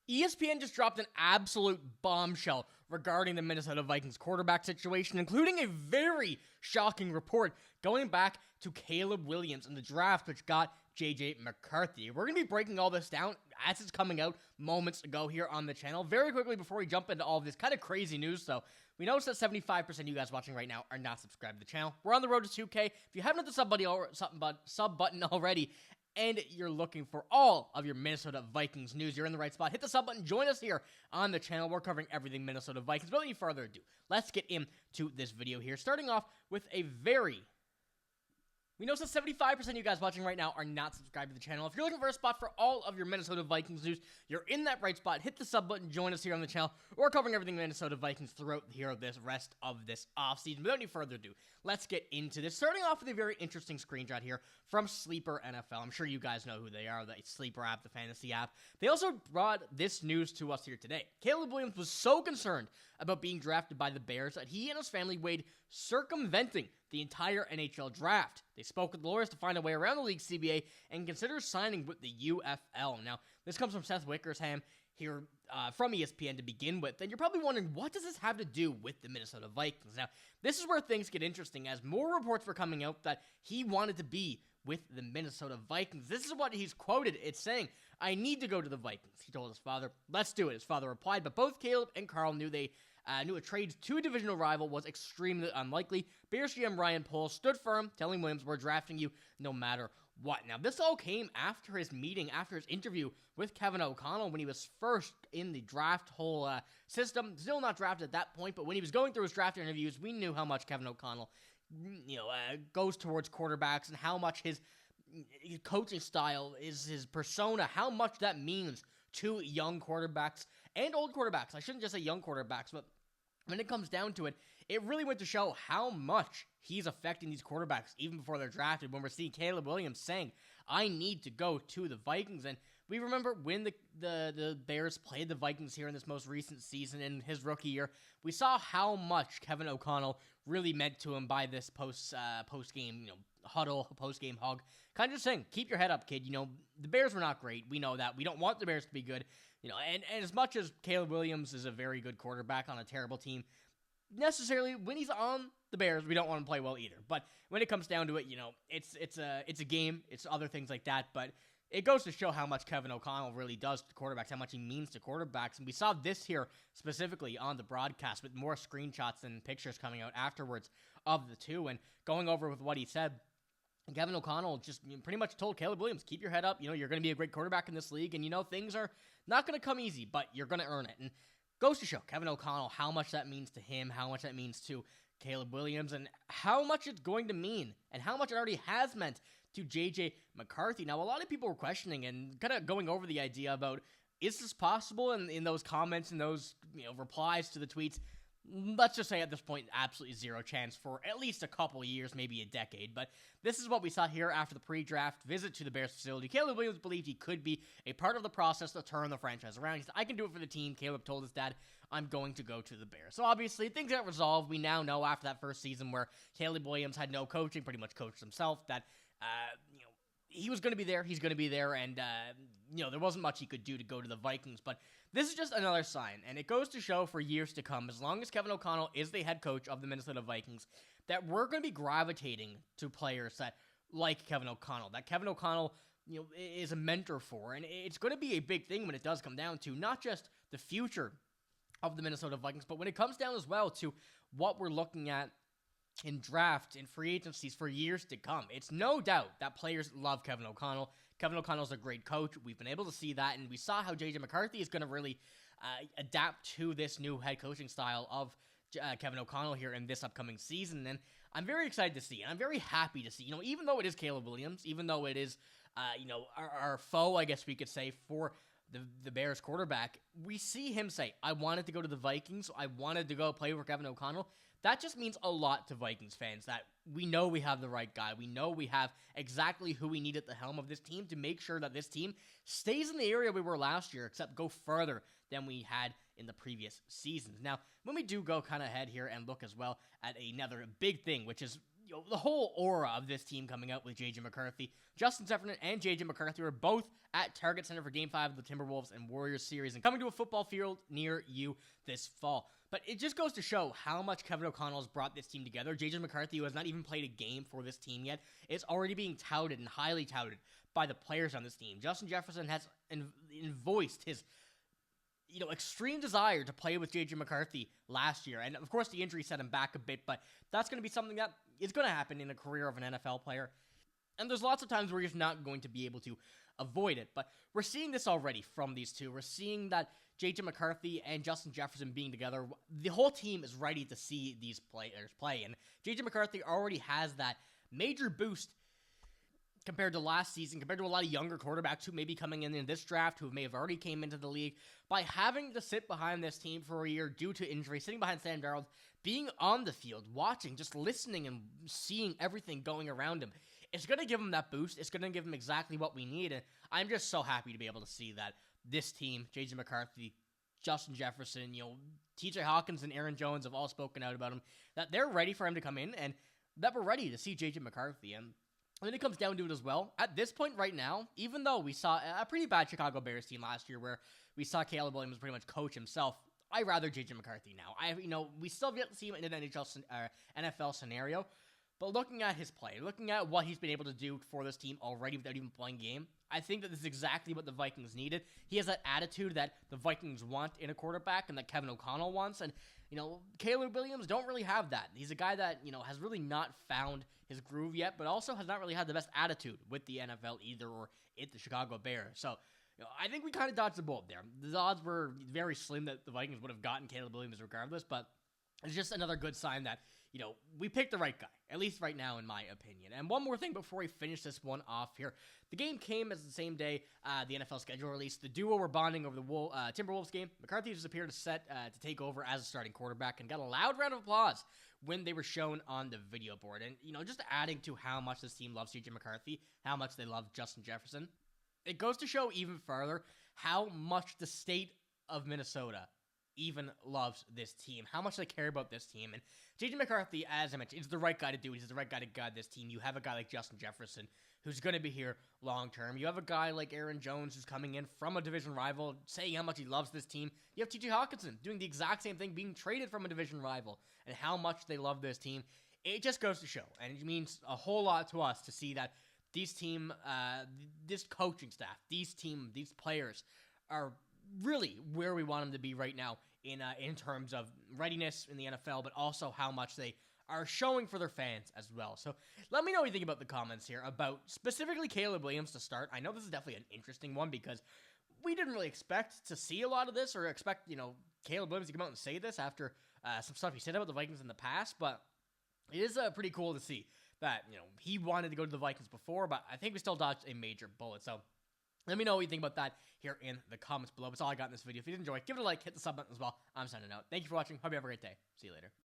ESPN just dropped an absolute bombshell regarding the Minnesota Vikings quarterback situation, including a very shocking report going back to Caleb Williams in the draft, which got JJ McCarthy. We're going to be breaking all this down as it's coming out moments ago here on the channel. Very quickly before we jump into all of this kind of crazy news, though, we noticed that 75% of you guys watching right now are not subscribed to the channel. We're on the road to 2K. If you haven't hit the sub button already, and you're looking for all of your Minnesota Vikings news, you're in the right spot. Hit the sub button. Join us here on the channel. We're covering everything Minnesota Vikings. Without any further ado, let's get into this video here. Starting off with a we know that 75% of you guys watching right now are not subscribed to the channel. If you're looking for a spot for all of your Minnesota Vikings news, you're in that right spot. Hit the sub button, join us here on the channel. We're covering everything Minnesota Vikings throughout this rest of this offseason. Without any further ado, let's get into this. Starting off with a very interesting screenshot here from Sleeper NFL. I'm sure you guys know who they are, the Sleeper app, the fantasy app. They also brought this news to us here today. Caleb Williams was so concerned about being drafted by the Bears that he and his family weighed circumventing the entire NHL draft. They spoke with lawyers to find a way around the league's CBA and consider signing with the UFL. Now, this comes from Seth Wickersham here from ESPN to begin with, and you're probably wondering, what does this have to do with the Minnesota Vikings? Now, this is where things get interesting, as more reports were coming out that he wanted to be with the Minnesota Vikings. This is what he's quoted. It's saying, "I need to go to the Vikings," he told his father. "Let's do it," his father replied, but both Caleb and Carl knew a trade to a divisional rival was extremely unlikely. Bears GM Ryan Poles stood firm, telling Williams, "We're drafting you no matter what." Now, this all came after his interview with Kevin O'Connell when he was first in the draft whole system. Still not drafted at that point, but when he was going through his draft interviews, we knew how much Kevin O'Connell goes towards quarterbacks and how much his coaching style is, his persona, how much that means to young quarterbacks and old quarterbacks. I shouldn't just say young quarterbacks, but when it comes down to it, it really went to show how much he's affecting these quarterbacks even before they're drafted, when we're seeing Caleb Williams saying, "I need to go to the Vikings." And we remember when the Bears played the Vikings here in this most recent season in his rookie year, we saw how much Kevin O'Connell really meant to him by this post-game huddle, post-game hug. Kind of just saying, keep your head up, kid. The Bears were not great. We know that. We don't want the Bears to be good. And as much as Caleb Williams is a very good quarterback on a terrible team, necessarily when he's on the Bears, we don't want him to play well either. But when it comes down to it, it's a game. It's other things like that. But it goes to show how much Kevin O'Connell really does to quarterbacks, how much he means to quarterbacks. And we saw this here specifically on the broadcast with more screenshots and pictures coming out afterwards of the two. And going over with what he said, Kevin O'Connell just pretty much told Caleb Williams, keep your head up. You're going to be a great quarterback in this league. And, things are not going to come easy, but you're going to earn it. And goes to show Kevin O'Connell how much that means to him, how much that means to Caleb Williams, and how much it's going to mean, and how much it already has meant to JJ McCarthy. Now, a lot of people were questioning and kind of going over the idea about, is this possible? And in those comments and those replies to the tweets, let's just say at this point, absolutely zero chance for at least a couple years, maybe a decade. But this is what we saw here after the pre-draft visit to the Bears facility. Caleb Williams believed he could be a part of the process to turn the franchise around. He said, "I can do it for the team." Caleb told his dad, "I'm going to go to the Bears." So obviously, things got resolved. We now know after that first season where Caleb Williams had no coaching, pretty much coached himself, that he was going to be there. He's going to be there, and there wasn't much he could do to go to the Vikings. But this is just another sign, and it goes to show for years to come, as long as Kevin O'Connell is the head coach of the Minnesota Vikings, that we're going to be gravitating to players that like Kevin O'Connell, that Kevin O'Connell is a mentor for, and it's going to be a big thing when it does come down to not just the future of the Minnesota Vikings, but when it comes down as well to what we're looking at in draft and free agencies for years to come. It's no doubt that players love Kevin O'Connell. Kevin O'Connell's a great coach. We've been able to see that, and we saw how JJ McCarthy is going to really adapt to this new head coaching style of Kevin O'Connell here in this upcoming season, and I'm very excited to see, and I'm very happy to see, even though it is Caleb Williams, even though it is, our foe, I guess we could say, for the Bears quarterback, we see him say, "I wanted to go to the Vikings. I wanted to go play for Kevin O'Connell." That just means a lot to Vikings fans, that we know we have the right guy. We know we have exactly who we need at the helm of this team to make sure that this team stays in the area we were last year, except go further than we had in the previous seasons. Now, when we do go kind of ahead here and look as well at another big thing, which is the whole aura of this team coming out with J.J. McCarthy. Justin Jefferson and J.J. McCarthy were both at Target Center for Game 5 of the Timberwolves and Warriors series and coming to a football field near you this fall. But it just goes to show how much Kevin O'Connell has brought this team together. J.J. McCarthy, who has not even played a game for this team yet, is already being touted and highly touted by the players on this team. Justin Jefferson has voiced his extreme desire to play with J.J. McCarthy last year. And, of course, the injury set him back a bit, but that's going to be something that is going to happen in the career of an NFL player. And there's lots of times where you're just not going to be able to avoid it. But we're seeing this already from these two. We're seeing that J.J. McCarthy and Justin Jefferson being together, the whole team is ready to see these players play. And J.J. McCarthy already has that major boost compared to last season, compared to a lot of younger quarterbacks who may be coming in this draft, who may have already came into the league, by having to sit behind this team for a year due to injury, sitting behind Sam Darnold, being on the field, watching, just listening and seeing everything going around him. It's going to give him that boost. It's going to give him exactly what we need, and I'm just so happy to be able to see that this team, J.J. McCarthy, Justin Jefferson, T.J. Hawkins and Aaron Jones have all spoken out about him, that they're ready for him to come in, and that we're ready to see J.J. McCarthy. And then it comes down to it as well. At this point right now, even though we saw a pretty bad Chicago Bears team last year where we saw Caleb Williams pretty much coach himself, I'd rather J.J. McCarthy now. We still have yet to see him in an NFL scenario, but looking at his play, looking at what he's been able to do for this team already without even playing a game, I think that this is exactly what the Vikings needed. He has that attitude that the Vikings want in a quarterback and that Kevin O'Connell wants, and Caleb Williams don't really have that. He's a guy that, has really not found his groove yet, but also has not really had the best attitude with the NFL either or at the Chicago Bears. So, I think we kind of dodged the bullet there. The odds were very slim that the Vikings would have gotten Caleb Williams regardless, but it's just another good sign that, we picked the right guy, at least right now in my opinion. And one more thing before we finish this one off here. The game came as the same day the NFL schedule released. The duo were bonding over the Timberwolves game. McCarthy just appeared set to take over as a starting quarterback and got a loud round of applause when they were shown on the video board. And, just adding to how much this team loves J.J. McCarthy, how much they love Justin Jefferson, it goes to show even further how much the state of Minnesota even loves this team, how much they care about this team. And J.J. McCarthy, as I mentioned, is the right guy to do it. He's the right guy to guide this team. You have a guy like Justin Jefferson who's going to be here long term. You have a guy like Aaron Jones who's coming in from a division rival, saying how much he loves this team. You have T.J. Hawkinson doing the exact same thing, being traded from a division rival, and how much they love this team. It just goes to show, and it means a whole lot to us to see that these team, this coaching staff, these players are really where we want them to be right now in terms of readiness in the NFL, but also how much they are showing for their fans as well. So let me know what you think about the comments here about specifically Caleb Williams to start. I know this is definitely an interesting one because we didn't really expect to see a lot of this or expect, Caleb Williams to come out and say this after some stuff he said about the Vikings in the past, but it is pretty cool to see that, he wanted to go to the Vikings before, but I think we still dodged a major bullet. So let me know what you think about that here in the comments below. That's all I got in this video. If you did enjoy, give it a like, hit the sub button as well. I'm signing out. Thank you for watching. Hope you have a great day. See you later.